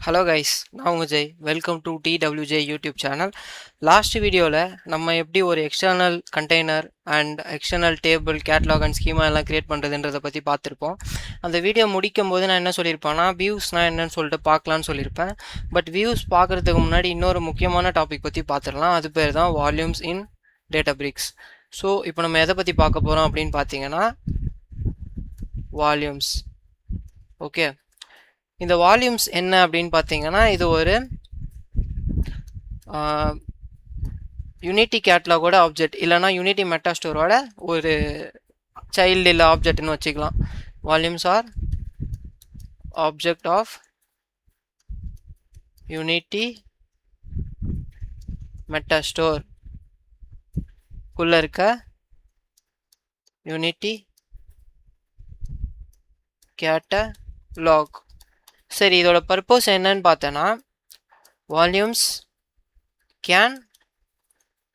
Hello guys, நான் உங்கள் Jai. Welcome to TWJ YouTube channel. Last வீடியோவில் நம்ம எப்படி ஒரு external container and external table catalogue and schema எல்லாம் கிரியேட் பண்ணுறதுன்றதை பற்றி பார்த்துருப்போம். அந்த வீடியோ முடிக்கும் போது நான் என்ன சொல்லியிருப்பேன்னா, வியூஸ்னால் என்னன்னு சொல்லிட்டு பார்க்கலான்னு சொல்லியிருப்பேன். பட் வியூஸ் பார்க்குறதுக்கு முன்னாடி இன்னொரு முக்கியமான டாபிக் பற்றி பார்த்துடலாம். அது பேர் தான் வால்யூம்ஸ் இன் டேட்டாபிரிக்ஸ். ஸோ இப்போ நம்ம எதை பற்றி பார்க்க போகிறோம் அப்படின்னு பார்த்தீங்கன்னா, வால்யூம்ஸ். ஓகே, இந்த வால்யூம்ஸ் என்ன அப்படின்னு பார்த்தீங்கன்னா, இது ஒரு யூனிட்டி கேட்லாகோட ஆப்ஜெக்ட், இல்லைனா யூனிட்டி மெட்டாஸ்டோரோட ஒரு சைல்டு இல்லை ஆப்ஜெக்ட்னு வச்சுக்கலாம். Volumes are object of unity metastore குள்ள இருக்க யூனிட்டி கேட்டலாக். சரி, இதோட பர்பஸ் என்னன்னு பார்த்தோன்னா, volumes can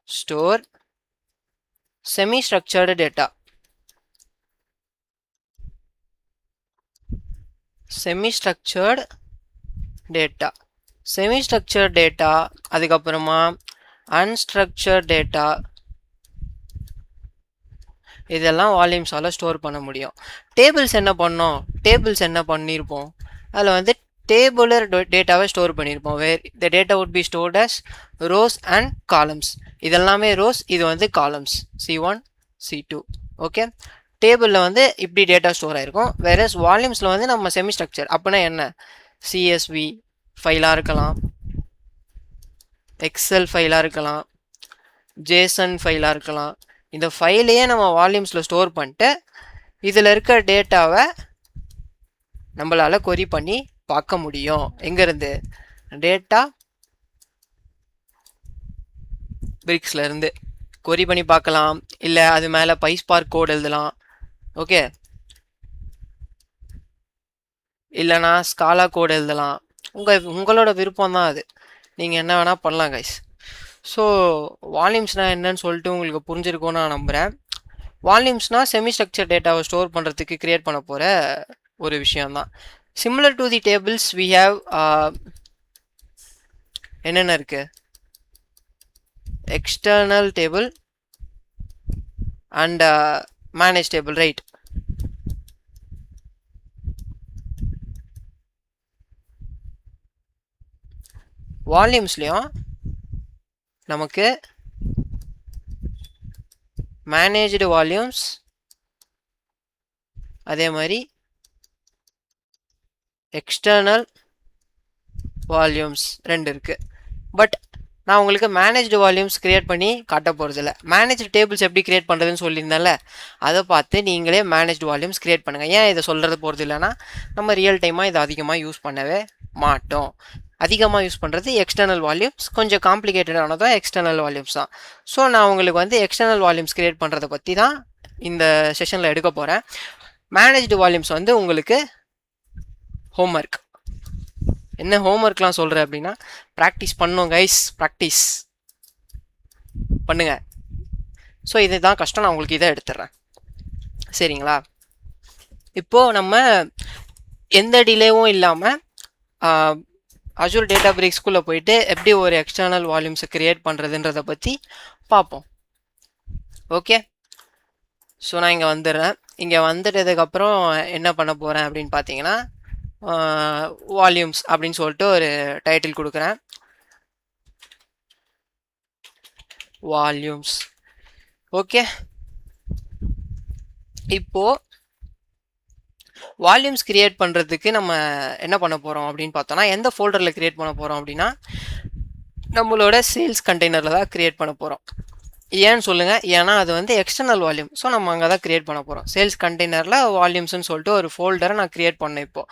store semi structured data. Semi structured data, அதுக்கப்புறமா அன்ஸ்ட்ரக்சர்ட் டேட்டா, இதெல்லாம் வால்யூம்ஸால் ஸ்டோர் பண்ண முடியும். டேபிள்ஸ் என்ன பண்ணியிருப்போம், அதில் வந்து டேபுலர் டேட்டாவை ஸ்டோர் பண்ணியிருப்போம். Where the data would be stored as rows and columns. இதெல்லாமே ரோஸ், இது வந்து காலம்ஸ், C1 C2. ஓகே, டேபிளில் வந்து இப்படி டேட்டா ஸ்டோர் ஆகிருக்கும். வேற வால்யூம்ஸில் வந்து நம்ம செமி ஸ்ட்ரக்சர் அப்படின்னா என்ன, CSV ஃபைலாக இருக்கலாம், எக்ஸல் ஃபைலாக இருக்கலாம், JSON ஃபைலாக இருக்கலாம். இந்த ஃபைலையே நம்ம வால்யூம்ஸில் ஸ்டோர் பண்ணிட்டு இதில் இருக்க டேட்டாவை நம்மளால் கொரி பண்ணி பார்க்க முடியும். எங்கேருந்து, டேட்டா பிரிக்ஸில் இருந்து கொரி பண்ணி பார்க்கலாம். இல்லை அது மேலே பைஸ்பார்க் கோட் எழுதலாம். ஓகே, இல்லைனா ஸ்காலா கோட் எழுதலாம். உங்களோட விருப்பம் தான் அது, நீங்கள் என்ன வேணால் பண்ணலாம் கைஸ். ஸோ வால்யூம்ஸ்னால் என்னன்னு சொல்லிட்டு உங்களுக்கு புரிஞ்சிருக்கும்னு நான் நம்புகிறேன். வால்யூம்ஸ்னால் செமி ஸ்ட்ரக்சர் டேட்டாவை ஸ்டோர் பண்ணுறதுக்கு கிரியேட் பண்ண போகிற ஒரு விஷயம்தான். Similar to the tables we have என்னென்ன இருக்குது, external table and manage table, right? வால்யூம்ஸ்லையும் நமக்கு மேனேஜ்டு வால்யூம்ஸ், அதே மாதிரி எக்ஸ்டர்னல் வால்யூம்ஸ் ரெண்டு இருக்குது. பட் நான் உங்களுக்கு மேனேஜ்டு வால்யூம்ஸ் கிரியேட் பண்ணி காட்ட போகிறதில்ல. மேனேஜ்டு டேபிள்ஸ் எப்படி கிரியேட் பண்ணுறதுன்னு சொல்லியிருந்தேன்ல, அதை பார்த்து நீங்களே மேனேஜ்டு வால்யூம்ஸ் கிரியேட் பண்ணுங்கள். ஏன் இதை சொல்கிறது போகிறது இல்லைன்னா, நம்ம ரியல் டைமாக இதை அதிகமாக யூஸ் பண்ணவே மாட்டோம். அதிகமாக யூஸ் பண்ணுறது எக்ஸ்டர்னல் வால்யூம்ஸ், கொஞ்சம் காம்ப்ளிகேட்டடானதான் எக்ஸ்டர்னல் வால்யூம்ஸ் தான். ஸோ நான் உங்களுக்கு வந்து எக்ஸ்டர்னல் வால்யூம்ஸ் கிரியேட் பண்ணுறதை பற்றி தான் இந்த செஷனில் எடுக்க போகிறேன். மேனேஜ்டு வால்யூம்ஸ் வந்து உங்களுக்கு ஹோம்ஒர்க். என்ன ஹோம்ஒர்க்லாம் சொல்கிறேன் அப்படின்னா, ப்ராக்டிஸ் பண்ணோம் கைஸ், ப்ராக்டிஸ் பண்ணுங்க. ஸோ இதுதான் கஷ்டம், நான் உங்களுக்கு இதை எடுத்துடுறேன், சரிங்களா? இப்போது நம்ம எந்த டிலேவும் இல்லாமல் அஜூர் டேட்டாபிரிக்ஸ்குள்ளே போயிட்டு எப்படி ஒரு எக்ஸ்டர்னல் வால்யூம்ஸை கிரியேட் பண்ணுறதுன்றதை பற்றி பார்ப்போம். ஓகே, ஸோ நான் இங்கே வந்துடுறேன். இங்கே வந்துட்டதுக்கப்புறம் என்ன பண்ண போகிறேன் அப்படின்னு பார்த்தீங்கன்னா, வால்யூம்ஸ் அப்படின்னு சொல்லிட்டு ஒரு டைட்டில் கொடுக்குறேன், வால்யூம்ஸ். ஓகே, இப்போது வால்யூம்ஸ் கிரியேட் பண்ணுறதுக்கு நம்ம என்ன பண்ண போகிறோம் அப்படின்னு பார்த்தோன்னா, எந்த ஃபோல்டரில் கிரியேட் பண்ண போகிறோம் அப்படின்னா, நம்மளோட சேல்ஸ் கண்டெய்னரில் தான் கிரியேட் பண்ண போகிறோம். ஏன்னு சொல்லுங்கள், ஏன்னா அது வந்து எக்ஸ்டர்னல் வால்யூம். ஸோ நம்ம அங்கே தான் கிரியேட் பண்ண போகிறோம். சேல்ஸ் கண்டெய்னரில் வால்யூம்ஸ்னு சொல்லிட்டு ஒரு ஃபோல்டரை நான் கிரியேட் பண்ணேன். இப்போது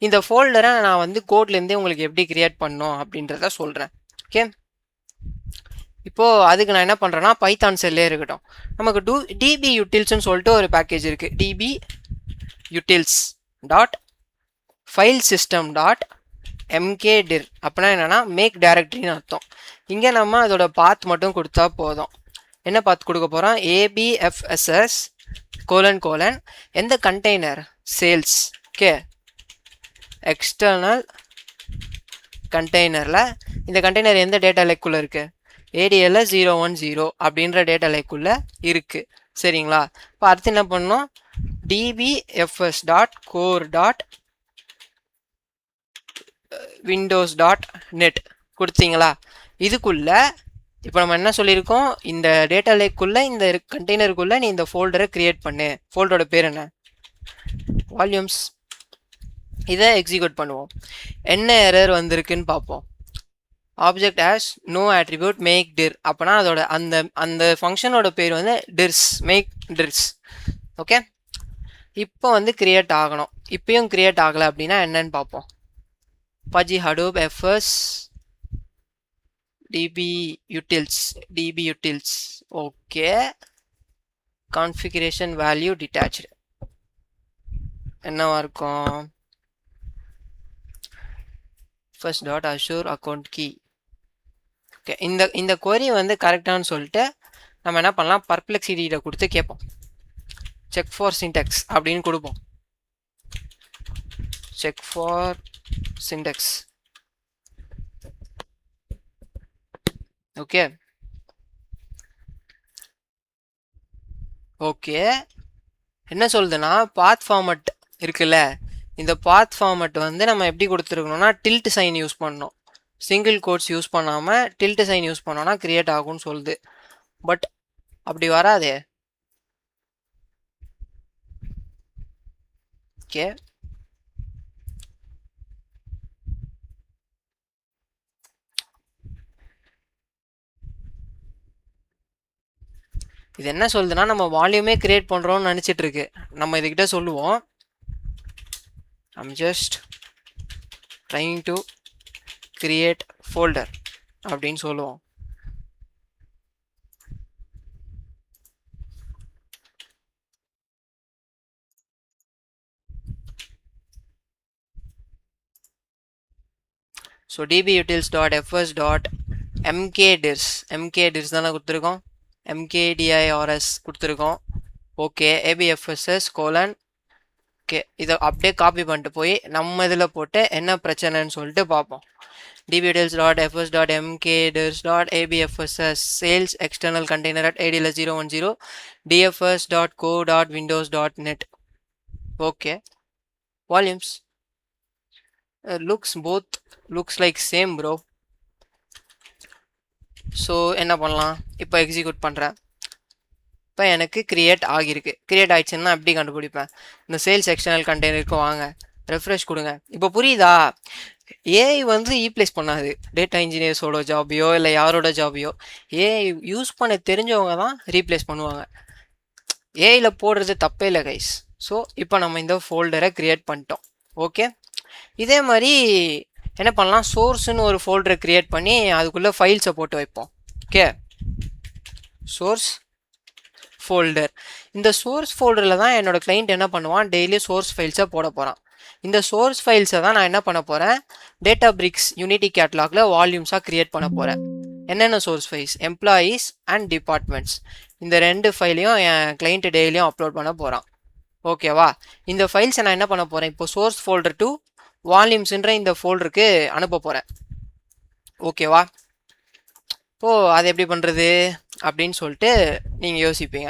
இந்த ஃபோல்டரை நான் வந்து கோட்லேருந்தே உங்களுக்கு எப்படி கிரியேட் பண்ணோம் அப்படின்றத சொல்கிறேன். ஓகே, இப்போது அதுக்கு நான் என்ன பண்ணுறேன்னா, பைத்தான் செல்லே இருக்கட்டும், நமக்கு DB utils சொல்லிட்டு ஒரு பேக்கேஜ் இருக்குது. DB utils file system mkdir அப்படின்னா என்னென்னா மேக் டைரக்டரின்னு அர்த்தம். இங்கே நம்ம அதோட பாத் மட்டும் கொடுத்தா போதும். என்ன பாத் கொடுக்க போகிறோம், ABFSS : எந்த கண்டெய்னர், சேல்ஸ். ஓகே, எக்ஸ்டர்னல் கண்டெய்னரில் இந்த கண்டெய்னர் எந்த டேட்டா லைக்குள்ளே இருக்குது, ADL 010 அப்படின்ற டேட்டா லைக்குள்ளே இருக்குது. சரிங்களா? இப்போ அடுத்து என்ன பண்ணணும், dbfs.core.windows.net கொடுத்தீங்களா? இதுக்குள்ள இப்போ நம்ம என்ன சொல்லியிருக்கோம், இந்த டேட்டா லேக்குள்ளே இந்த கண்டெய்னருக்குள்ளே நீ இந்த ஃபோல்டரை க்ரியேட் பண்ணு. ஃபோல்டரோட பேர் என்ன, வால்யூம்ஸ். இதை எக்ஸிக்யூட் பண்ணுவோம். என்ன எரர் வந்திருக்குன்னு பார்ப்போம். Object has no attribute make dir. அப்போனா அதோட அந்த அந்த ஃபங்க்ஷனோட பேர் வந்து டிர்ஸ், மேக் டிர்ஸ். ஓகே, இப்போ வந்து கிரியேட் ஆகணும். இப்பயும் கிரியேட் ஆகலை அப்படின்னா என்னன்னு பார்ப்போம். Apache Hadoop FS db utils. Okay, configuration value detached என்னவா இருக்கும், first.azure account key. ஓகே, இந்த query வந்து கரெக்டானு சொல்லிட்டு நம்ம என்ன பண்ணலாம், பர்ப்ளெக்சிட்டியில் கொடுத்து கேட்போம். செக் ஃபார் சின்டெக்ஸ் அப்படின்னு கொடுப்போம். Check for Sintex. Okay okay, என்ன சொல்லுதுன்னா பாத் ஃபார்மட் இருக்குல்ல, இந்த பாத் ஃபார்மட் வந்து நம்ம எப்படி கொடுத்துருக்கணும்னா டில்ட் சைன் யூஸ் பண்ணணும். சிங்கிள் கோட்ஸ் யூஸ் பண்ணாமல் டில்ட் சைன் யூஸ் பண்ணோன்னா கிரியேட் ஆகும்னு சொல்லுது. பட் அப்படி வராதே. ஓகே, இது என்ன சொல்லுதுன்னா நம்ம வால்யூமே கிரியேட் பண்ணுறோம்னு நினச்சிட்டு இருக்கு. நம்ம இதுக்கிட்ட சொல்லுவோம், I'm just trying to create folder அப்படின்னு சொல்லுவோம். ஸோ dbutils.fs.mkdirs, mkdirs தானே கொடுத்துருக்கோம், mkdirs கொடுத்துருக்கோம். ஓகே, abfss : ஓகே, இதை அப்படியே காப்பி பண்ணிட்டு போய் நம்ம இதில் போட்டு என்ன பிரச்சனைன்னு சொல்லிட்டு பார்ப்போம். dbutils.fs.mkdirs.abfss sales external container at ADL 010 dfs.co.windows.net. Okay, volumes looks like same bro. So என்ன பண்ணலாம், இப்போ எக்ஸிக்யூட் பண்ணுறேன். இப்போ எனக்கு கிரியேட் ஆகியிருக்கு. கிரியேட் ஆகிடுச்சுன்னா எப்படி கண்டுபிடிப்பேன், இந்த சேல்ஸ் எக்ஸ்டர்னல் கண்டெய்னருக்கு வாங்க, ரெஃப்ரெஷ் கொடுங்க. இப்போ புரியுதா, ஏஐ வந்து ரீப்ளேஸ் பண்ணாது டேட்டா இன்ஜினியர்ஸோட ஜாபையோ இல்லை யாரோட ஜாபையோ. ஏஐ யூஸ் பண்ண தெரிஞ்சவங்க தான் ரீப்ளேஸ் பண்ணுவாங்க. ஏஐயில் போடுறது தப்பே இல்லை கைஸ். ஸோ இப்போ நம்ம இந்த ஃபோல்டரை கிரியேட் பண்ணிட்டோம். ஓகே, இதே மாதிரி என்ன பண்ணலாம், சோர்ஸ்னு ஒரு ஃபோல்டரை கிரியேட் பண்ணி அதுக்குள்ளே ஃபைல்ஸை போட்டு வைப்போம். Okay, source folder. இந்த சோர்ஸ் ஃபோல்டரில் தான் என்னோடய கிளைண்ட் என்ன பண்ணுவான், டெய்லி சோர்ஸ் ஃபைல்ஸை போட போகிறான். இந்த சோர்ஸ் ஃபைல்ஸை தான் நான் என்ன பண்ண போகிறேன், டேட்டாபிரிக்ஸ் யூனிட்டி கேட்லாகில் வால்யூம்ஸாக க்ரியேட் பண்ண போகிறேன். என்னென்ன source files, employees and departments. இந்த 2 ஃபைலையும் என் கிளைண்ட் டெய்லியும் அப்லோட் பண்ண போகிறான். ஓகேவா, இந்த ஃபைல்ஸை நான் என்ன பண்ண போகிறேன், இப்போ சோர்ஸ் ஃபோல்டர் டு வால்யூம்ஸ்ன்ற இந்த ஃபோல்டருக்கு அனுப்ப போகிறேன். ஓகேவா, இப்போது அது எப்படி பண்ணுறது அப்படின்னு சொல்லிட்டு நீங்கள் யோசிப்பீங்க.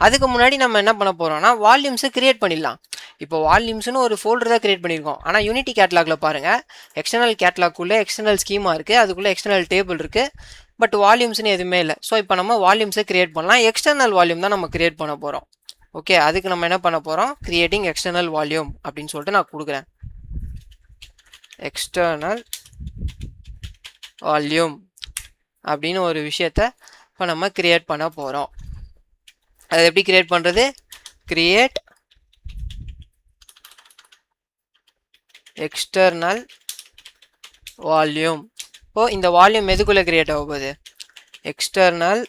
அதுக்கு முன்னாடி நம்ம என்ன பண்ண போகிறோம்னா வால்யூம்ஸை க்ரியேட் பண்ணிடலாம். இப்போ வால்யூம்ஸ்னு ஒரு ஃபோல்டர் தான் க்ரியேட் பண்ணியிருக்கோம். ஆனால் யூனிட்டி கேட்லாகில் பாருங்கள், எக்ஸ்டர்னல் கேட்லாக்குள்ளே எக்ஸ்டர்னல் ஸ்கீமா இருக்குது, அதுக்குள்ளே எக்ஸ்டர்னல் டேபிள் இருக்குது, பட் வால்யூம்ஸ்னு எதுவுமே இல்லை. ஸோ இப்போ நம்ம வால்யூம்ஸை க்ரியேட் பண்ணலாம். எக்ஸ்டர்னல் வால்யூம் தான் நம்ம க்ரியேட் பண்ண போகிறோம். ஓகே, அதுக்கு நம்ம என்ன பண்ண போகிறோம், கிரியேட்டிங் எக்ஸ்டர்னல் வால்யூம் அப்படின்னு சொல்லிட்டு நான் கொடுக்குறேன். எக்ஸ்டர்னல் வால்யூம் அப்படின்னு ஒரு விஷயத்த இப்போ நம்ம கிரியேட் பண்ண போகிறோம். அது எப்படி கிரியேட் பண்ணுறது, கிரியேட் எக்ஸ்டர்னல் வால்யூம். இப்போது இந்த வால்யூம் எதுக்குள்ளே கிரியேட் ஆக போகுது, எக்ஸ்டர்னல்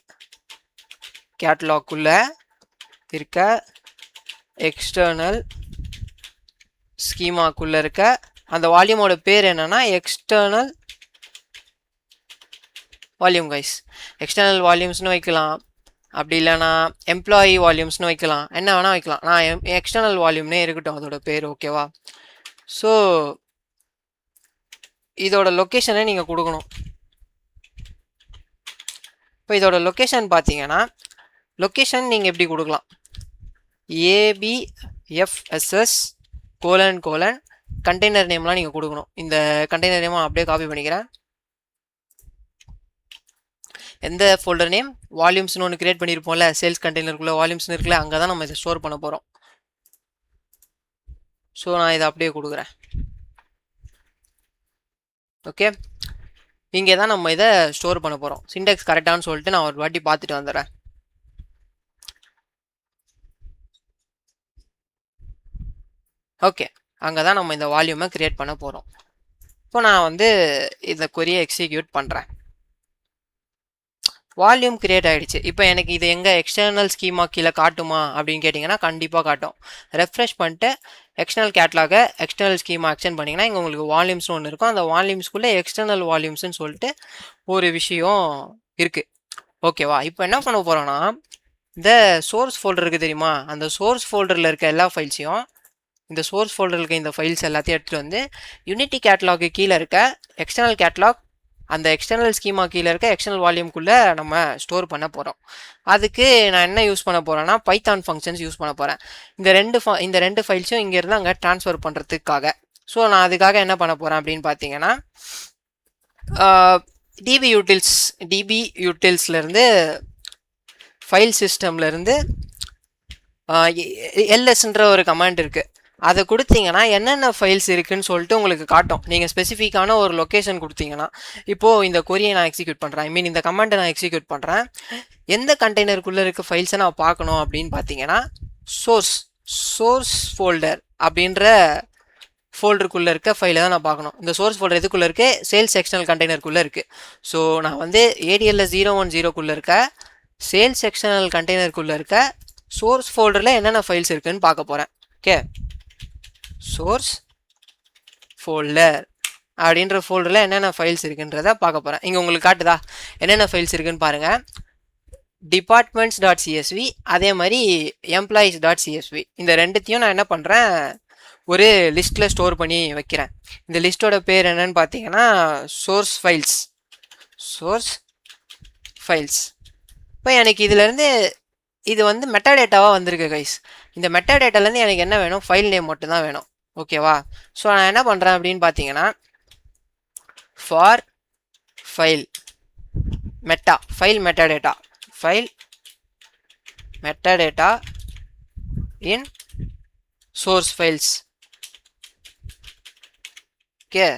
கேட்லாக்குள்ளே இருக்க எக்ஸ்டர்னல் ஸ்கீமாக்குள்ளே இருக்க அந்த வால்யூமோட பேர் என்னன்னா எக்ஸ்டர்னல் வால்யூம் கைஸ். எக்ஸ்டர்னல் வால்யூம்ஸ்னு வைக்கலாம், அப்படி இல்லைனா எம்ப்ளாயி வால்யூம்ஸ்னு வைக்கலாம், என்ன வேணால் வைக்கலாம். நான் எக்ஸ்டர்னல் வால்யூம்னே இருக்கட்டும் அதோட பேர். ஓகேவா, ஸோ இதோட லொக்கேஷனை நீங்கள் கொடுக்கணும். இப்போ இதோட லொக்கேஷன் பார்த்தீங்கன்னா லொக்கேஷன் நீங்கள் எப்படி கொடுக்கலாம், ABFSS : கண்டெய்னர் நேம்லாம் நீங்கள் கொடுக்கணும். இந்த கண்டெய்னர் நேம் அப்படியே காப்பி பண்ணிக்கிறேன். எந்த ஃபோல்டர் நேம், வால்யூம்ஸ்னு ஒன்று கிரியேட் பண்ணியிருப்போம்ல, சேல்ஸ் கண்டெய்னருக்குள்ளே வால்யூம்ஸ்னு இருக்குல்ல, அங்கே தான் நம்ம இதை ஸ்டோர் பண்ண போகிறோம். ஸோ நான் இதை அப்படியே கொடுக்குறேன். ஓகே, இங்கே தான் நம்ம இதை ஸ்டோர் பண்ண போகிறோம். சின்டெக்ஸ் கரெக்டானு சொல்லிட்டு நான் ஒரு வாட்டி பார்த்துட்டு வந்துடுறேன். ஓகே, அங்கே தான் நம்ம இந்த வால்யூமை கிரியேட் பண்ண போகிறோம். இப்போ நான் வந்து இந்த கொரியை எக்ஸிக்யூட் பண்ணுறேன். வால்யூம் கிரியேட் ஆகிடுச்சு. இப்போ எனக்கு இது எங்கே எக்ஸ்டர்னல் ஸ்கீமா கீழே காட்டுமா அப்படின்னு கேட்டிங்கன்னா கண்டிப்பாக காட்டும். ரெஃப்ரெஷ் பண்ணிட்டு எக்ஸ்டர்னல் கேட்லாகை எக்ஸ்டர்னல் ஸ்கீமா எக்ஸ்டெண்ட் பண்ணிங்கன்னா இங்கே உங்களுக்கு வால்யூம்ஸ்னு ஒன்று இருக்கும். அந்த வால்யூம்ஸ்குள்ளே எக்ஸ்டர்னல் வால்யூம்ஸ்னு சொல்லிட்டு ஒரு விஷயம் இருக்குது. ஓகேவா, இப்போ என்ன பண்ண போகிறோன்னா இந்த சோர்ஸ் ஃபோல்டர் இருக்குது தெரியுமா, அந்த சோர்ஸ் ஃபோல்டரில் இருக்க எல்லா ஃபைல்ஸையும், இந்த சோர்ஸ் ஃபோல்டரில் இருக்க இந்த ஃபைல்ஸ் எல்லாத்தையும் எடுத்துகிட்டு வந்து யூனிட்டி கேட்லாக்கு கீழே இருக்க எக்ஸ்டர்னல் கேட்லாக், அந்த எக்ஸ்டர்னல் ஸ்கீமா கீழே இருக்க எக்ஸ்டர்னல் வால்யூம்குள்ளே நம்ம ஸ்டோர் பண்ண போகிறோம். அதுக்கு நான் என்ன யூஸ் பண்ண போகிறேன்னா பைத்தான் ஃபங்க்ஷன்ஸ் யூஸ் பண்ண போகிறேன். இந்த ரெண்டு ஃபைல்ஸும் இங்கேருந்து அங்கே ட்ரான்ஸ்ஃபர் பண்ணுறதுக்காக. ஸோ நான் அதுக்காக என்ன பண்ண போகிறேன் அப்படின்னு பார்த்தீங்கன்னா டிபி யூட்டில்ஸ்லேருந்து ஃபைல் சிஸ்டம்லேருந்து எல்எஸ்ன்ற ஒரு கமாண்ட் இருக்குது. அதை கொடுத்தீங்கன்னா என்னென்ன ஃபைல்ஸ் இருக்குதுன்னு சொல்லிட்டு உங்களுக்கு காட்டும். நீங்கள் ஸ்பெசிஃபிக்கான ஒரு லொக்கேஷன் கொடுத்தீங்கன்னா, இப்போது இந்த கொரியை நான் எக்ஸிக்யூட் பண்ணுறேன், ஐ மீன் இந்த கமாண்டை நான் எக்ஸிக்யூட் பண்ணுறேன். எந்த கண்டெய்னருக்குள்ளே இருக்க ஃபைல்ஸை நான் பார்க்கணும் அப்படின்னு பார்த்தீங்கன்னா சோர்ஸ் ஃபோல்டர் அப்படின்ற ஃபோல்டருக்குள்ளே இருக்க ஃபைலை தான் நான் பார்க்கணும். இந்த சோர்ஸ் ஃபோல்டர் எதுக்குள்ளே இருக்குது, சேல்ஸ் எக்ஸ்டர்னல் கண்டெய்னருக்குள்ளே இருக்குது. ஸோ நான் வந்து ADLS 010 இருக்க சேல்ஸ் எக்ஸ்டர்னல் கண்டெய்னருக்குள்ளே இருக்க சோர்ஸ் ஃபோல்டரில் என்னென்ன ஃபைல்ஸ் இருக்குதுன்னு பார்க்க போகிறேன். ஓகே, சோர்ஸ் ஃபோல்டர் அப்படின்ற ஃபோல்டரில் என்னென்ன ஃபைல்ஸ் இருக்குன்றதை பார்க்க போகிறேன். இங்கே உங்களுக்கு காட்டுதா என்னென்ன ஃபைல்ஸ் இருக்குன்னு பாருங்கள். departments.csv, அதே மாதிரி employees.csv, இந்த ரெண்டுத்தையும் நான் என்ன பண்ணுறேன் ஒரு லிஸ்ட்டில் ஸ்டோர் பண்ணி வைக்கிறேன். இந்த லிஸ்ட்டோட பேர் என்னன்னு பார்த்தீங்கன்னா சோர்ஸ் ஃபைல்ஸ். இப்போ எனக்கு இதுலேருந்து இது வந்து மெட்டா டேட்டாவாக வந்திருக்கு கைஸ். இந்த மெட்டா டேட்டாலேருந்து எனக்கு என்ன வேணும், ஃபைல் நேம் மட்டும்தான் வேணும். ஓகேவா, ஸோ நான் என்ன பண்ணுறேன் அப்படின்னு பார்த்தீங்கன்னா for file meta in source files. Okay,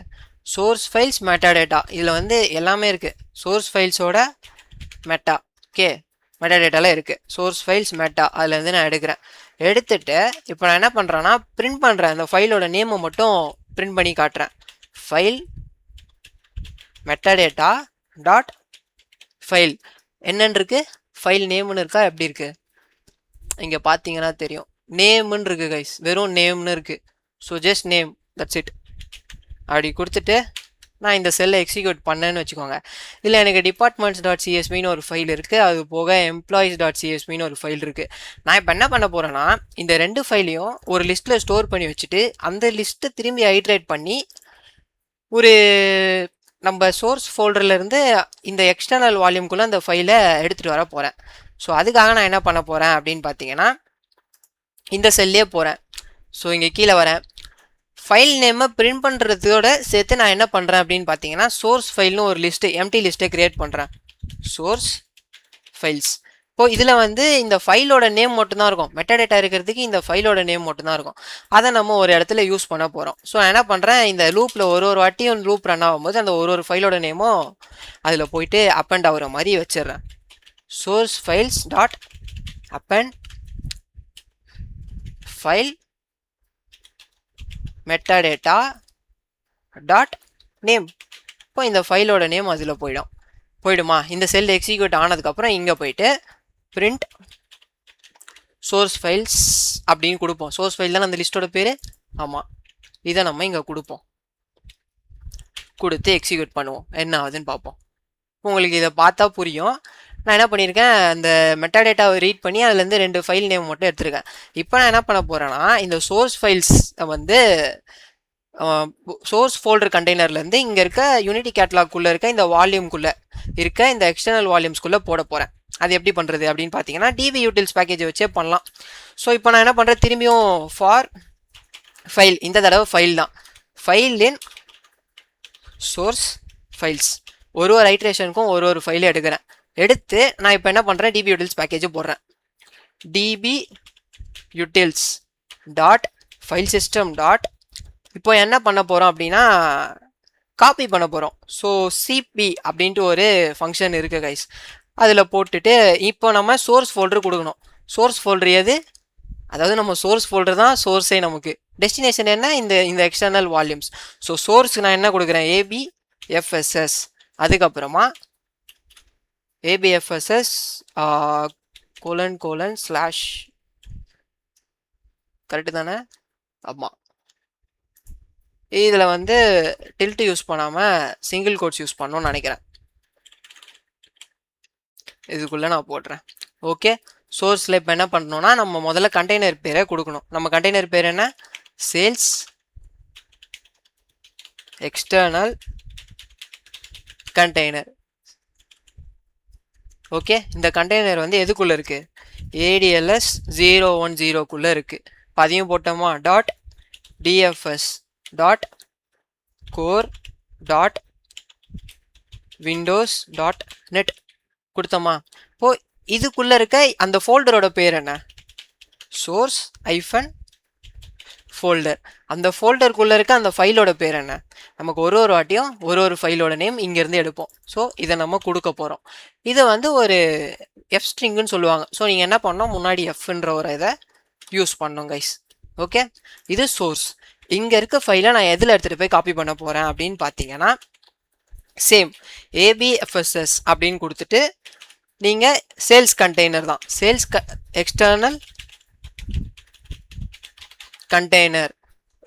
source files metadata, இதில் வந்து எல்லாமே இருக்குது. சோர்ஸ் ஃபைல்ஸோட மெட்டா, ஓகே, மெட்டாடேட்டாவில் இருக்குது. சோர்ஸ் ஃபைல்ஸ் மெட்டா, அதுலேருந்து நான் எடுத்துட்டு இப்போ நான் என்ன பண்ணுறேன்னா பிரிண்ட் பண்ணுறேன். அந்த ஃபைலோட நேமை மட்டும் பிரிண்ட் பண்ணி காட்டுறேன். ஃபைல் மெட்டாடேட்டா டாட் ஃபைல் என்னன்னு இருக்குது, ஃபைல் நேம்னு இருக்கா, எப்படி இருக்குது இங்கே பார்த்தீங்கன்னா தெரியும், நேம்னு இருக்குது கைஸ், வெறும் நேம்னு இருக்குது. So just name, that's it. அப்படி கொடுத்துட்டு நான் இந்த செல்லை எக்ஸிக்யூட் பண்ணேன்னு வச்சுக்கோங்க. இல்லை எனக்கு departments.csvன்னு ஒரு ஃபைல் இருக்குது, அது போக employees.csvன்னு ஒரு ஃபைல் இருக்குது. நான் இப்போ என்ன பண்ண போகிறேன்னா இந்த ரெண்டு ஃபைலையும் ஒரு லிஸ்ட்டில் ஸ்டோர் பண்ணி வச்சுட்டு அந்த லிஸ்ட்டை திரும்பி ஹைட்ரேட் பண்ணி ஒரு நம்ம சோர்ஸ் ஃபோல்டர்லேருந்து இந்த எக்ஸ்டர்னல் வால்யூம்குள்ளே அந்த ஃபைலை எடுத்துகிட்டு வர போகிறேன். ஸோ அதுக்காக நான் என்ன பண்ண போகிறேன் அப்படின்னு பார்த்தீங்கன்னா இந்த செல்லே போகிறேன். ஸோ இங்கே கீழே வரேன், ஃபைல் நேமை பிரிண்ட் பண்ணுறதோட சேர்த்து நான் என்ன பண்ணுறேன் அப்படின்னு பார்த்தீங்கன்னா சோர்ஸ் ஃபைல்னு ஒரு எம்டி லிஸ்ட்டை க்ரியேட் பண்ணுறேன். Source files. இப்போது இதில் வந்து இந்த ஃபைலோட நேம் மட்டும்தான் இருக்கும், மெட்டாடேட்டா இருக்கிறதுக்கு இந்த ஃபைலோட நேம் மட்டும்தான் இருக்கும். அதை நம்ம ஒரு இடத்துல யூஸ் பண்ண போகிறோம். ஸோ நான் என்ன பண்ணுறேன், இந்த லூப்பில் ஒரு வாட்டியும் லூப் ரன் ஆகும்போது அந்த ஒரு ஃபைலோட நேமும் அதில் போயிட்டு அப்பெண்ட் ஆகுற மாதிரி வச்சிடுறேன். Source files dot append file metadata dot name. இப்போ இந்த ஃபைலோட நேம் அதில் போயிடுமா. இந்த செல் எக்ஸிக்யூட் ஆனதுக்கப்புறம் இங்கே போயிட்டு பிரிண்ட் சோர்ஸ் ஃபைல்ஸ் அப்படின்னு கொடுப்போம். சோர்ஸ் ஃபைல் தானே அந்த லிஸ்ட்டோட பேர், ஆமாம், இதை நம்ம இங்கே கொடுத்து எக்ஸிக்யூட் பண்ணுவோம், என்ன ஆகுதுன்னு பார்ப்போம். உங்களுக்கு இதை பார்த்தா புரியும். நான் என்ன பண்ணியிருக்கேன், அந்த மெட்டாடேட்டாவை ரீட் பண்ணி அதுலேருந்து 2 ஃபைல் நேம் மட்டும் எடுத்துருக்கேன். இப்போ நான் என்ன பண்ண போகிறேன்னா இந்த சோர்ஸ் ஃபைல்ஸ் வந்து சோர்ஸ் ஃபோல்டர் கண்டெய்னர்லேருந்து இங்கே இருக்க யூனிட்டி கேட்லாக்குள்ளே இருக்க இந்த வால்யூம்குள்ளே இருக்க இந்த எக்ஸ்டர்னல் வால்யூம்ஸ்குள்ளே போட போகிறேன். அது எப்படி பண்ணுறது அப்படின்னு பார்த்தீங்கன்னா டிபி யூட்டில்ஸ் பேக்கேஜை வச்சே பண்ணலாம். ஸோ இப்போ நான் என்ன பண்ணுறேன், திரும்பியும் ஃபார் ஃபைல், இந்த தடவை ஃபைல் தான், ஃபைல் இன் சோர்ஸ் ஃபைல்ஸ், ஒரு ஐட்ரேஷனுக்கும் ஒரு ஃபைலை எடுக்கிறேன். எடுத்து நான் இப்போ என்ன பண்ணுறேன், டிபி யூட்டில்ஸ் பேக்கேஜை போடுறேன். DB utils dot file system dot, இப்போ என்ன பண்ண போகிறோம் அப்படின்னா காப்பி பண்ண போகிறோம். ஸோ சிபி அப்படின்ட்டு ஒரு ஃபங்க்ஷன் இருக்குது கைஸ், அதில் போட்டுட்டு இப்போ நம்ம சோர்ஸ் ஃபோல்டர் கொடுக்கணும். சோர்ஸ் ஃபோல்டர் எது, அதாவது நம்ம சோர்ஸ் ஃபோல்டர் தான் சோர்ஸே, நமக்கு டெஸ்டினேஷன் என்ன, இந்த எக்ஸ்டர்னல் வால்யூம்ஸ். ஸோ சோர்ஸ்க்கு நான் என்ன கொடுக்குறேன், ஏபிஎஃப்எஸ்எஸ், அதுக்கப்புறமா ஏபிஎஃப்எஸ்எஸ் :/, கரெக்டு தானே? ஆமாம். இதில் வந்து டில்ட் யூஸ் பண்ணாமல் சிங்கிள் கோட்ஸ் யூஸ் பண்ணணும்னு நினைக்கிறேன். இதுக்குள்ளே நான் போடுறேன். ஓகே, சோர்ஸில் இப்போ என்ன பண்ணணும்னா நம்ம முதல்ல கண்டெய்னர் பேரை கொடுக்கணும். நம்ம கண்டெய்னர் பேர் என்ன, சேல்ஸ் எக்ஸ்டர்னல் கண்டெய்னர். ஓகே, இந்த கண்டெய்னர் வந்து எதுக்குள்ளே இருக்குது, ADLS 010 இருக்குது. இப்போ அதையும் போட்டோமா, dot DFS dot core dot Windows dot net கொடுத்தோமா. இப்போ இதுக்குள்ளே இருக்க அந்த ஃபோல்டரோட பேர் என்ன, சோர்ஸ் ஐஃபன் ஃபோல்டர். அந்த ஃபோல்டருக்குள்ளே இருக்க அந்த ஃபைலோட பேர் என்ன, நமக்கு ஒரு வாட்டியும் ஒரு ஃபைலோட நேம் இங்கேருந்து எடுப்போம். ஸோ இதை நம்ம கொடுக்க போகிறோம். இதை வந்து ஒரு எஃப் ஸ்ட்ரிங்குன்னு சொல்லுவாங்க. ஸோ நீங்கள் என்ன பண்ணோம், முன்னாடி எஃப்ன்ற ஒரு இதை யூஸ் பண்ணோம் கைஸ். ஓகே, இது சோர்ஸ். இங்கே இருக்க ஃபைலை நான் எதில் எடுத்துகிட்டு போய் காப்பி பண்ண போகிறேன் அப்படின்னு பார்த்தீங்கன்னா, சேம் ஏபிஎஃப்எஸ்எஸ் அப்படின்னு கொடுத்துட்டு நீங்கள் சேல்ஸ் கண்டெய்னர் தான், சேல்ஸ் எக்ஸ்டர்னல் கண்டெய்னர்,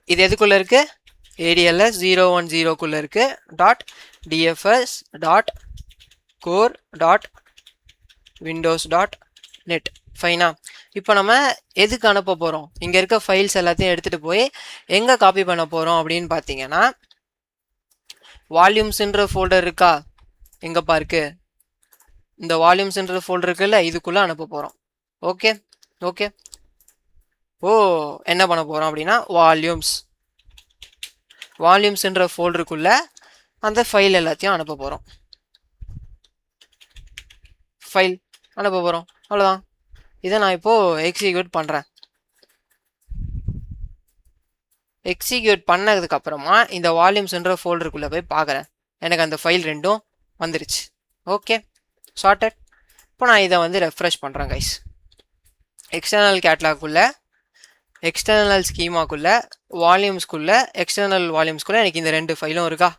இது எதுக்குள்ளே இருக்குது, ADLS 010 இருக்குது. Dot DFS dot core dot Windows dot net. ஃபைனா, இப்போ நம்ம எதுக்கு அனுப்ப போகிறோம், இங்கே இருக்க ஃபைல்ஸ் எல்லாத்தையும் எடுத்துகிட்டு போய் எங்கே காப்பி பண்ண போகிறோம் அப்படின்னு பார்த்தீங்கன்னா, வால்யூம்ஸ்ன்ற ஃபோல்டர் இருக்கா, எங்கப்பா இருக்குது, இந்த வால்யூம்ஸ்ன்ற ஃபோல்டர் இருக்குல்ல, இதுக்குள்ளே அனுப்ப போகிறோம். ஓகே ஓகே, என்ன பண்ண போகிறோம் அப்படின்னா, வால்யூம்ஸ்ன்ற ஃபோல்டருக்குள்ளே அந்த ஃபைல் எல்லாத்தையும் அனுப்ப போகிறோம். ஃபைல் அனுப்ப போகிறோம், அவ்வளோதான். இதை நான் இப்போது எக்ஸிக்யூட் பண்ணுறேன். எக்ஸிக்யூட் பண்ணதுக்கப்புறமா இந்த வால்யூம்ஸ்ன்ற ஃபோல்டருக்குள்ளே போய் பார்க்குறேன், எனக்கு அந்த ஃபைல் ரெண்டும் வந்துருச்சு. Okay, sorted. இப்போ நான் இதை வந்து ரெஃப்ரெஷ் பண்ணுறேன் கைஸ். எக்ஸ்டர்னல் கேட்லாக்குள்ளே, எக்ஸ்டர்னல் ஸ்கீமாக்குள்ளே, வால்யூம்ஸ்குள்ளே, எக்ஸ்டர்னல் வால்யூம்ஸ்குள்ளே எனக்கு இந்த 2 ஃபைலும் இருக்கா,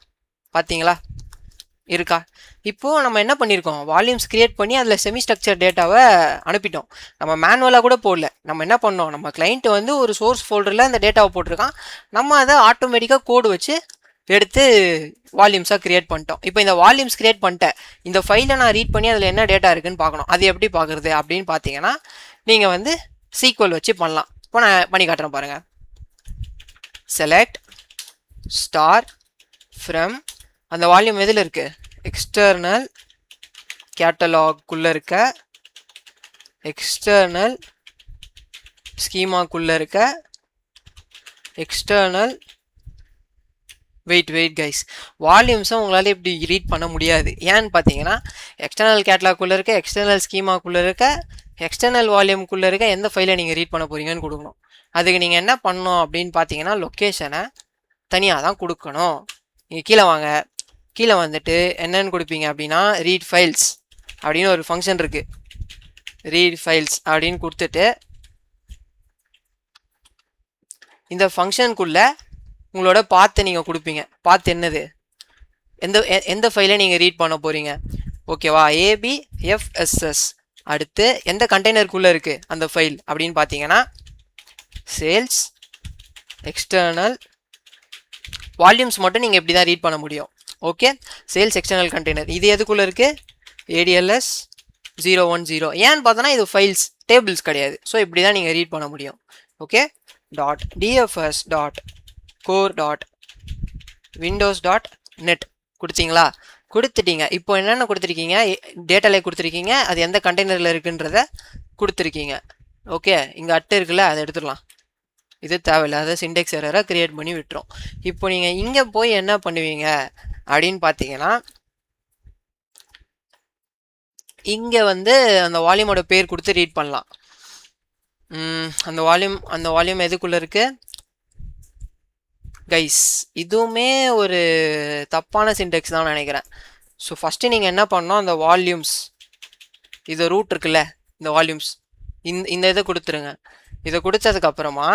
பார்த்தீங்களா, இருக்கா. இப்போது நம்ம என்ன பண்ணியிருக்கோம், வால்யூம்ஸ் க்ரியேட் பண்ணி அதில் செமி ஸ்ட்ரக்சர் டேட்டாவை அனுப்பிட்டோம். நம்ம மேனுவலாக கூட போடல, நம்ம என்ன பண்ணோம், நம்ம கிளைண்ட் வந்து ஒரு சோர்ஸ் ஃபோல்டரில் இந்த டேட்டாவை போட்டிருக்கான், நம்ம அதை ஆட்டோமேட்டிக்காக கோடு வச்சு எடுத்து வால்யூம்ஸாக க்ரியேட் பண்ணிட்டோம். இப்போ இந்த வால்யூம்ஸ் க்ரியேட் பண்ணிட்டேன், இந்த ஃபைலை நான் ரீட் பண்ணி அதில் என்ன டேட்டா இருக்குன்னு பார்க்கணும். அது எப்படி பார்க்குறது அப்படின்னு பார்த்தீங்கன்னா, நீங்கள் வந்து சீக்வல் வச்சு பண்ணலாம். இப்போ நான் பண்ணி காட்டுறேன் பாருங்கள். செலக்ட் ஸ்டார் ஃப்ரம், அந்த வால்யூம் எதில் இருக்குது, எக்ஸ்டர்னல் கேட்டலாக்குள்ளே இருக்க, எக்ஸ்டர்னல் ஸ்கீமாக்குள்ளே இருக்க, எக்ஸ்டர்னல் வெயிட் கைஸ், வால்யூம்ஸை உங்களால் இப்படி ரீட் பண்ண முடியாது. ஏன்னு பார்த்தீங்கன்னா, எக்ஸ்டர்னல் கேட்டலாக்குள்ளே இருக்க, எக்ஸ்டர்னல் ஸ்கீமாக்குள்ளே இருக்க, எக்ஸ்டர்னல் வால்யூம்குள்ளே இருக்க எந்த ஃபைலை நீங்கள் ரீட் பண்ண போகிறீங்கன்னு கொடுக்கணும். அதுக்கு நீங்கள் என்ன பண்ணணும் அப்படின்னு பார்த்தீங்கன்னா, லொக்கேஷனை தனியாக தான் கொடுக்கணும். நீங்கள் கீழே வாங்க, கீழே வந்துட்டு என்னென்னு கொடுப்பீங்க அப்படின்னா, ரீட் ஃபைல்ஸ் அப்படின்னு ஒரு ஃபங்க்ஷன் இருக்குது. ரீட் ஃபைல்ஸ் அப்படின்னு கொடுத்துட்டு இந்த ஃபங்க்ஷனுக்குள்ளே உங்களோட பாத்தை நீங்கள் கொடுப்பீங்க. பாத்து என்னது, எந்த ஃபைலை நீங்கள் ரீட் பண்ண போகிறீங்க, ஓகேவா. ABFSS அடுத்து எந்த கண்டெய்னருக்குள்ளே இருக்குது அந்த ஃபைல் அப்படின்னு பார்த்தீங்கன்னா, சேல்ஸ் எக்ஸ்டர்னல் வால்யூம்ஸ் மட்டும் நீங்கள் இப்படி தான் ரீட் பண்ண முடியும். ஓகே, சேல்ஸ் எக்ஸ்டர்னல் கண்டெய்னர் இது எதுக்குள்ளே இருக்குது, ADLS 010. ஏன்னு பார்த்தோன்னா இது ஃபைல்ஸ், டேபிள்ஸ் கிடையாது. ஸோ இப்படி தான் நீங்கள் ரீட் பண்ண முடியும். Okay, dot DFS dot core dot windows.net கொடுத்தீங்களா? கொடுத்துட்டீங்க. இப்போ என்னென்ன கொடுத்துருக்கீங்க? டேட்டா லேக் கொடுத்துருக்கீங்க, அது எந்த கண்டெய்னரில் இருக்குன்றத கொடுத்துருக்கீங்க. ஓகே, இங்கே அட்டை இருக்குல்ல, அதை எடுத்துடலாம். இது தேவையில்லை, அதை சிண்டெக்ஸ் எரரை கிரியேட் பண்ணி விட்டுரும். இப்போ நீங்கள் இங்கே போய் என்ன பண்ணுவீங்க அப்படின்னு பார்த்தீங்கன்னா, இங்கே வந்து அந்த வால்யூமோட பேர் கொடுத்து ரீட் பண்ணலாம். அந்த வால்யூம் எதுக்குள்ளே இருக்குது கைஸ்? இதுவுமே ஒரு தப்பான சிண்டெக்ஸ் தான் நினைக்கிறேன். ஸோ ஃபஸ்ட்டு நீங்கள் என்ன பண்ணணும், அந்த வால்யூம்ஸ், இது ரூட் இருக்குல்ல, இந்த வால்யூம்ஸ், இந்த இதை கொடுத்துருங்க. இதை கொடுத்ததுக்கப்புறமா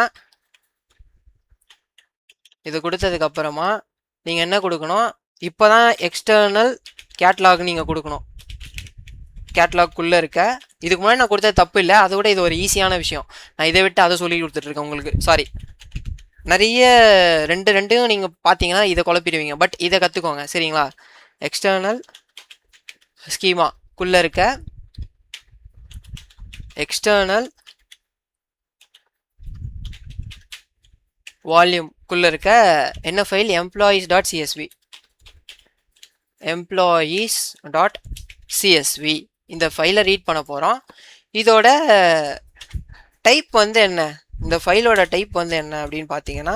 நீங்கள் என்ன கொடுக்கணும், இப்போ தான் எக்ஸ்டர்னல் கேட்லாக் நீங்கள் கொடுக்கணும். கேட்லாக்குள்ளே இருக்க, இதுக்கு முன்னாடி நான் கொடுத்தது தப்பு இல்லை, அதை விட இது ஒரு ஈஸியான விஷயம். நான் இதை விட்டு அதை சொல்லி கொடுத்துட்ருக்கேன் உங்களுக்கு. சாரி, நிறைய ரெண்டையும் நீங்கள் பார்த்தீங்கன்னா இதை குழப்பிடுவீங்க. பட் இதை கற்றுக்கோங்க சரிங்களா? எக்ஸ்டர்னல் ஸ்கீமாக்குள்ளே இருக்க எக்ஸ்டர்னல் வால்யூம்குள்ளே இருக்க என்ன ஃபைல்? employees.csv. employees.csv இந்த ஃபைலை ரீட் பண்ண போகிறோம். இதோட டைப் வந்து என்ன, இந்த ஃபைலோட டைப் வந்து என்ன அப்படின்னு பார்த்தீங்கன்னா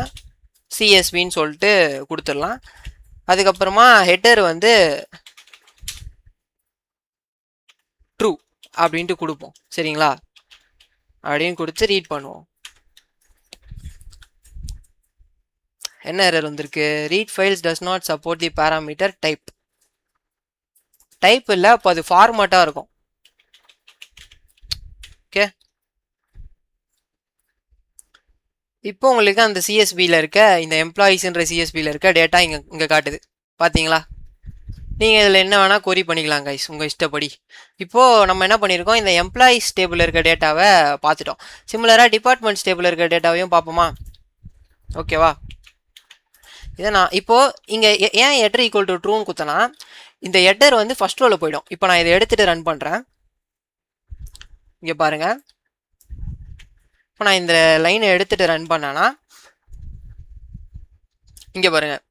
CSVன்னு சொல்லிட்டு கொடுத்துடலாம். அதுக்கப்புறமா ஹெட்டர் வந்து ட்ரூ அப்படின்ட்டு கொடுப்போம் சரிங்களா? அப்படின்னு கொடுத்து ரீட் பண்ணுவோம். என்ன எரர் வந்திருக்கு? Read files does not support the parameter type. Type இல்லை, அப்போ அது ஃபார்மேட்டாக இருக்கும். ஓகே, இப்போ உங்களுக்கு அந்த சிஎஸ்பியில் இருக்க, இந்த எம்ப்ளாயீஸ்ன்ற சிஎஸ்பியில் இருக்க டேட்டா இங்கே காட்டுது பார்த்தீங்களா? நீங்கள் இதில் என்ன வேணால் கொரி பண்ணிக்கலாம் கைஸ், உங்கள் இஷ்டப்படி. இப்போது நம்ம என்ன பண்ணியிருக்கோம், இந்த எம்ப்ளாயீஸ் டேபிளில் இருக்க டேட்டாவை பார்த்துட்டோம். சிமிலராக டிபார்ட்மெண்ட்ஸ் டேபிளில் இருக்க டேட்டாவையும் பார்ப்போமா? ஓகேவா? இதை நான் இப்போது இங்கே ஏன் ஹெட்டர் ஈக்குவல் டு ட்ரூன்னு குத்தனா, இந்த ஹெட்டர் வந்து ஃபர்ஸ்ட் ரோவில் போயிடும். இப்போ நான் இதை எடுத்துகிட்டு ரன் பண்ணுறேன். இங்கே பாருங்கள், இப்போ நான் இந்த லைனை எடுத்துகிட்டு ரன் பண்ணேன்னா இங்கே பாருங்கள்,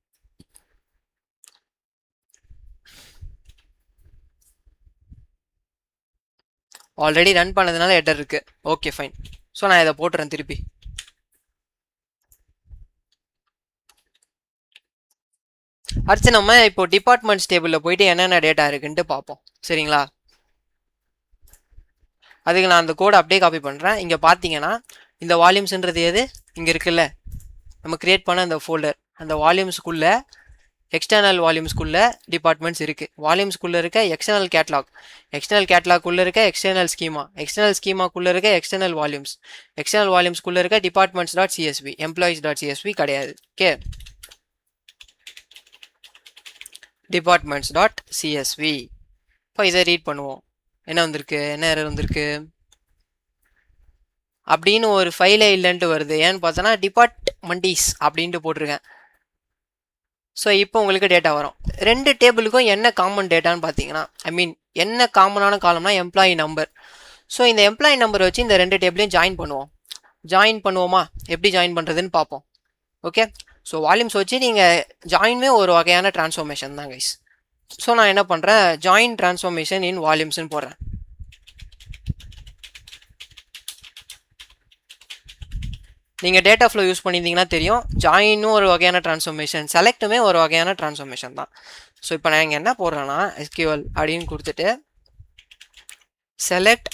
ஆல்ரெடி ரன் பண்ணதுனால ஹெட்டர் இருக்குது. Okay fine. ஸோ நான் இதை போட்டுறேன் திருப்பி. அடுத்து நம்ம இப்போ டிபார்ட்மெண்ட்ஸ் டேபிளில் போயிட்டு என்னென்ன டேட்டா இருக்குன்ட்டு பார்ப்போம் சரிங்களா? அதுக்கு நான் அந்த கோடை அப்படியே காப்பி பண்ணுறேன். இங்கே பார்த்தீங்கன்னா இந்த வால்யூம்ஸ்ன்றது எது இங்கே இருக்குல்ல, நம்ம கிரியேட் பண்ண அந்த ஃபோல்டர், அந்த வால்யூம்ஸ்குள்ளே எக்ஸ்டர்னல் வால்யூம்ஸ்குள்ளே டிபார்ட்மெண்ட்ஸ் இருக்குது. வால்யூம்ஸ்குள்ளே இருக்க எக்ஸ்டர்னல் கேட்லாக்குள்ளே இருக்க எக்ஸ்டர்னல் ஸ்கீமாக்குள்ளே இருக்க எக்ஸ்டர்னல் வால்யூம்ஸ்குள்ளே இருக்க டிபார்ட்மெண்ட்ஸ்.csv, employees.csv கிடையாது. Okay, departments.csv. இப்போ இதை ரீட் பண்ணுவோம். என்ன வந்திருக்கு, என்ன எரர் வந்திருக்கு அப்படின்னு ஒரு ஃபைலே இல்லைன்ட்டு வருது. ஏன்னு பார்த்தோன்னா டிபார்ட்மெண்ட்ஸ் அப்படின்ட்டு போட்டிருக்கேன். ஸோ இப்போ உங்களுக்கு டேட்டா வரும். ரெண்டு டேபிளுக்கும் என்ன காமன் டேட்டான்னு பார்த்தீங்கன்னா, என்ன காமனான காலம்னா எம்ப்ளாயி நம்பர். ஸோ இந்த எம்ப்ளாயி நம்பர் வச்சு இந்த ரெண்டு டேபிளையும் ஜாயின் பண்ணுவோமா? எப்படி ஜாயின் பண்ணுறதுன்னு பார்ப்போம். ஓகே, ஸோ வால்யூம்ஸ் வச்சு நீங்கள் ஜாயின்மே ஒரு வகையான டிரான்ஸ்ஃபார்மேஷன் தான் கைஸ். ஸோ நான் என்ன பண்ணுறேன், ஜாயின் டிரான்ஸ்ஃபார்மேஷன் இன் வால்யூம்ஸ்னு போடுறேன். நீங்கள் டேட்டா ஃப்ளோ யூஸ் பண்ணியிருந்தீங்கன்னா தெரியும், ஜாயினும் ஒரு வகையான டிரான்ஸ்ஃபார்மேஷன், செலக்ட்டுமே ஒரு வகையான டிரான்ஸ்ஃபார்மேஷன் தான். ஸோ இப்போ நான் இங்கே என்ன போடுறேன்னா SQL அப்படின்னு கொடுத்துட்டு செலக்ட்.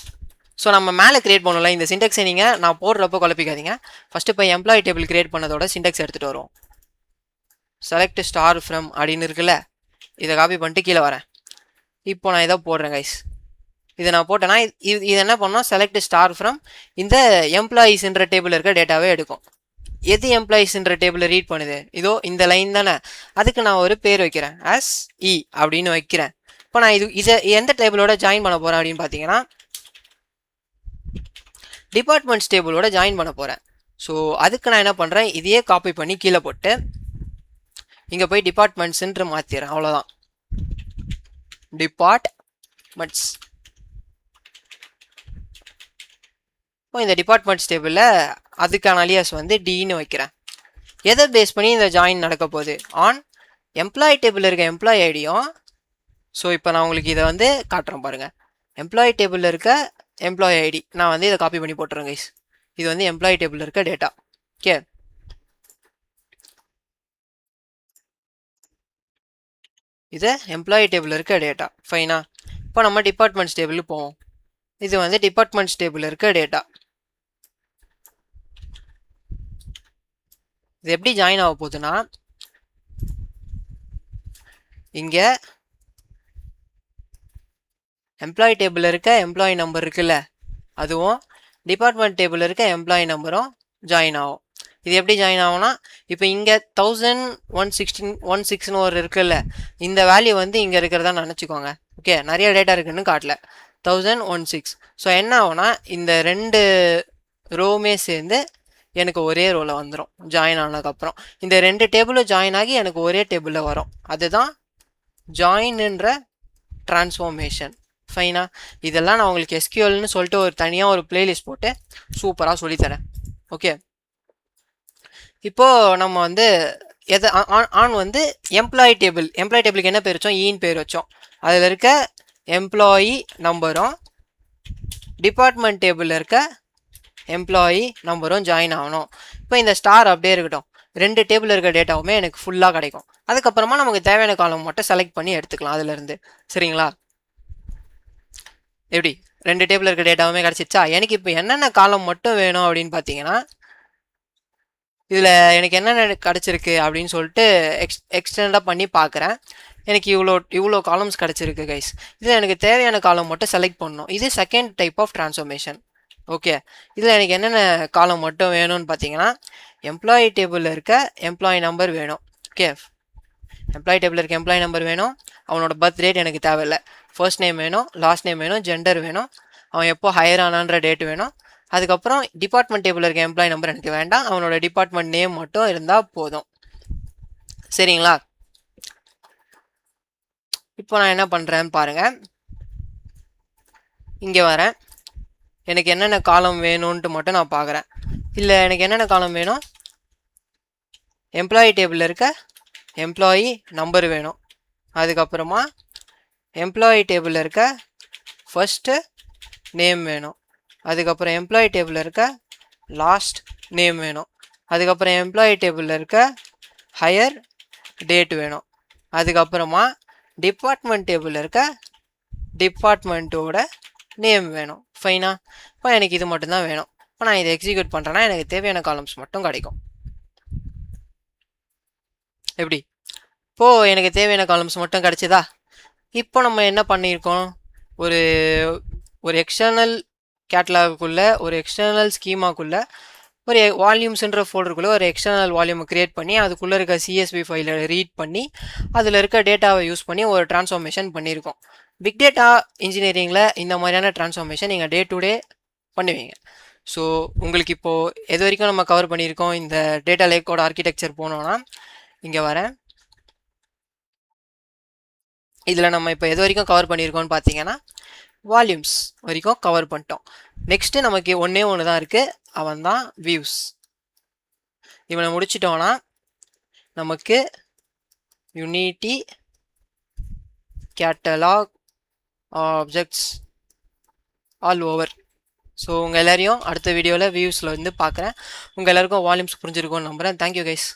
ஸோ நம்ம மேலே கிரியேட் பண்ணல இந்த சிண்டெக்ஸை நீங்கள் நான் போடுறப்போ குழப்பிக்காதீங்க. ஃபஸ்ட்டு இப்போ எம்ப்ளாயி டேபிள் கிரியேட் பண்ணதோட சிண்டெக்ஸ் எடுத்துகிட்டு வரும். செலக்ட் ஸ்டார் ஃப்ரம் அப்படின்னு இருக்குல்ல, இதை காப்பி பண்ணிட்டு கீழே வரேன். இப்போ நான் இதை போடுறேன் கைஸ். இதை நான் போட்டேன்னா இது என்ன பண்ணோம், செலக்ட் ஸ்டார் ஃப்ரம் இந்த எம்ப்ளாயீஸ்ன்ற டேபிள் இருக்க டேட்டாவே எடுக்கும். எது எம்ப்ளாயீஸ்ன்ற டேபிளை ரீட் பண்ணுது, இதோ இந்த லைன் தானே, அதுக்கு நான் ஒரு பேர் வைக்கிறேன், as e அப்படின்னு வைக்கிறேன். இப்போ நான் இதை எந்த டேபிளோட ஜாயின் பண்ண போகிறேன் அப்படின்னு பார்த்தீங்கன்னா டிபார்ட்மெண்ட்ஸ் டேபிளோட ஜாயின் பண்ண போகிறேன். ஸோ அதுக்கு நான் என்ன பண்ணுறேன், இதையே காப்பி பண்ணி கீழே போட்டு இங்கே போய் டிபார்ட்மெண்ட்ஸ்ன்ற மாற்றிடுறேன். அவ்வளோதான், டிபார்ட்மெண்ட்ஸ். இப்போ இந்த டிபார்ட்மெண்ட்ஸ் டேபிளில் அதுக்கான அலியாஸ் வந்து டின்னு வைக்கிறேன். எதை பேஸ் பண்ணி இந்த ஜாயின் நடக்க போகுது, ஆன் எம்ப்ளாயி டேபிளில் இருக்க எம்ப்ளாயி ஐடியும், ஸோ இப்போ நான் உங்களுக்கு இதை வந்து காட்டுறேன் பாருங்கள். எம்ப்ளாயி டேபிளில் இருக்க எம்ப்ளாயி ஐடி நான் வந்து இதை காப்பி பண்ணி போட்டுறேன் கைஸ். இது வந்து எம்ப்ளாயி டேபிளில் இருக்க டேட்டா. ஓகே, இது எம்ப்ளாயி டேபிளில் இருக்க டேட்டா. ஃபைனா, இப்போ நம்ம டிபார்ட்மெண்ட்ஸ் டேபிள் போவோம். இது வந்து டிபார்ட்மெண்ட்ஸ் டேபிளில் இருக்க டேட்டா. இது எப்படி ஜாயின் ஆக போகுதுன்னா, இங்கே எம்ப்ளாயி டேபிளில் இருக்க எம்ப்ளாயி நம்பர் இருக்குல்ல, அதுவும் டிபார்ட்மெண்ட் டேபிளில் இருக்க எம்ப்ளாயி நம்பரும் ஜாயின் ஆகும். இது எப்படி ஜாயின் ஆகும்னா, இப்போ இங்கே 1116 ஒரு இருக்குல்ல, இந்த வேல்யூ வந்து இங்கே இருக்கிறதா நினச்சிக்கோங்க. ஓகே, நிறைய டேட்டா இருக்குன்னு காட்டல, 1016. ஸோ என்ன ஆகும்னா, இந்த 2 ரோவுமே சேர்ந்து எனக்கு ஒரே ரோவில் வந்துடும் ஜாயின் ஆனதுக்கப்புறம். இந்த 2 டேபிளும் ஜாயின் ஆகி எனக்கு ஒரே டேபிளில் வரும். அதுதான் ஜாயின்ன்ற டிரான்ஸ்ஃபார்மேஷன். ஃபைனா, இதெல்லாம் நான் உங்களுக்கு எஸ்கியூஎல்னு சொல்லிட்டு ஒரு தனியாக ஒரு பிளேலிஸ்ட் போட்டு சூப்பராக சொல்லித்தரேன். ஓகே, இப்போது நம்ம வந்து எதை ஆன் வந்து எம்ப்ளாயி டேபிளுக்கு என்ன பேர் வச்சோம்? ஈன்னு பேர் வச்சோம். அதில் இருக்க எம்ப்ளாயி நம்பரும் டிபார்ட்மெண்ட் டேபிளில் இருக்க எம்ப்ளாயி நம்பரும் ஜாயின் ஆகணும். இப்போ இந்த ஸ்டார் அப்படியே இருக்கட்டும். 2 டேபிளில் இருக்க டேட்டாவுமே எனக்கு ஃபுல்லாக கிடைக்கும். அதுக்கப்புறமா நமக்கு தேவையான காலம் மட்டும் செலக்ட் பண்ணி எடுத்துக்கலாம் அதுலேருந்து. சரிங்களா? எப்படி 2 டேபிள் இருக்க டேட்டாவுமே கிடச்சிச்சா? எனக்கு இப்போ என்னென்ன காலம் மட்டும் வேணும் அப்படின்னு பார்த்தீங்கன்னா, இதில் எனக்கு என்னென்ன கிடச்சிருக்கு அப்படின்னு சொல்லிட்டு எக்ஸ்டெண்டாக பண்ணி பார்க்குறேன். எனக்கு இவ்வளோ காலம்ஸ் கிடச்சிருக்கு கைஸ். இதில் எனக்கு தேவையான காலம் மட்டும் செலக்ட் பண்ணணும். இது second type of transformation. Okay, இதில் எனக்கு என்னென்ன காலம் மட்டும் வேணும்னு பார்த்தீங்கன்னா, எம்ப்ளாயி டேபிளில் இருக்க எம்ப்ளாயி நம்பர் வேணும். ஓகே, எம்ப்ளாயி டேபிளில் இருக்க எம்ப்ளாயி நம்பர் வேணும். அவனோட பர்த் டேட் எனக்கு தேவையில்லை. ஃபர்ஸ்ட் நேம் வேணும், லாஸ்ட் நேம் வேணும், ஜெண்டர் வேணும், அவன் எப்போ ஹையர் ஆனான்ற டேட் வேணும். அதுக்கப்புறம் டிபார்ட்மெண்ட் டேபிளில் இருக்க எம்ப்ளாயி நம்பர் எனக்கு வேண்டாம், அவனோட டிபார்ட்மெண்ட் நேம் மட்டும் இருந்தால் போதும். சரிங்களா? இப்போ நான் என்ன பண்ணுறேன்னு பாருங்கள். இங்கே வரேன். எனக்கு என்னென்ன காலம் வேணும்ன்ட்டு மட்டும் நான் பார்க்குறேன். இல்லை, எனக்கு என்னென்ன காலம் வேணும்? எம்ப்ளாயி டேபிளில் இருக்க எம்ப்ளாயி நம்பர் வேணும். அதுக்கப்புறமா எம்ப்ளாயி டேபிளில் இருக்க ஃபர்ஸ்ட்டு நேம் வேணும். அதுக்கப்புறம் எம்ப்ளாயி டேபிளில் இருக்க லாஸ்ட் நேம் வேணும். அதுக்கப்புறம் எம்ப்ளாயி டேபிளில் இருக்க ஹையர் டேட் வேணும். அதுக்கப்புறமா டிபார்ட்மெண்ட் டேபிளில் இருக்க டிபார்ட்மெண்ட்டோட நேம் வேணும். ஃபைனா, இப்போ எனக்கு இது மட்டும்தான் வேணும். இப்போ நான் இதை எக்ஸிக்யூட் பண்ணுறேன்னா எனக்கு தேவையான காலம்ஸ் மட்டும் கிடைக்கும். எப்படி? இப்போது எனக்கு தேவையான காலம்ஸ் மட்டும் கிடச்சிதா? இப்போ நம்ம என்ன பண்ணியிருக்கோம்? ஒரு எக்ஸ்டர்னல் கேட்லாகுக்குள்ளே, ஒரு எக்ஸ்டர்னல் ஸ்கீமாக்குள்ளே, ஒரு வால்யூம்ஸ்ன்ற ஃபோல்டருக்குள்ளே ஒரு எக்ஸ்டர்னல் வால்யூமை க்ரியேட் பண்ணி அதுக்குள்ளே இருக்க சிஎஸ்வி ஃபைலை ரீட் பண்ணி அதில் இருக்க டேட்டாவை யூஸ் பண்ணி ஒரு டிரான்ஸ்ஃபார்மேஷன் பண்ணியிருக்கோம். பிக் டேட்டா இன்ஜினியரிங்கில் இந்த மாதிரியான டிரான்ஸ்ஃபார்மேஷன் நீங்கள் டே டு டே பண்ணுவீங்க. ஸோ உங்களுக்கு இப்போது எது வரைக்கும் நம்ம கவர் பண்ணியிருக்கோம்? இந்த டேட்டா லேக்கோட ஆர்கிடெக்சர் போனோன்னா இங்கே வரேன். இதில் நம்ம இப்போ எது வரைக்கும் கவர் பண்ணியிருக்கோம்னு பார்த்தீங்கன்னா, வால்யூம்ஸ் வரைக்கும் கவர் பண்ணிட்டோம். நெக்ஸ்ட்டு நமக்கு ஒன்றே ஒன்று தான் இருக்குது, அவன் தான் வியூஸ். இவனை முடிச்சிட்டோன்னா நமக்கு unity catalogue objects all over. So உங்கள் எல்லாரையும் அடுத்த வீடியோவில் வியூஸில் வந்து பார்க்குறேன். உங்கள் எல்லாருக்கும் வால்யூம்ஸ் புரிஞ்சிருக்கும்னு நம்புகிறேன். Thank you guys.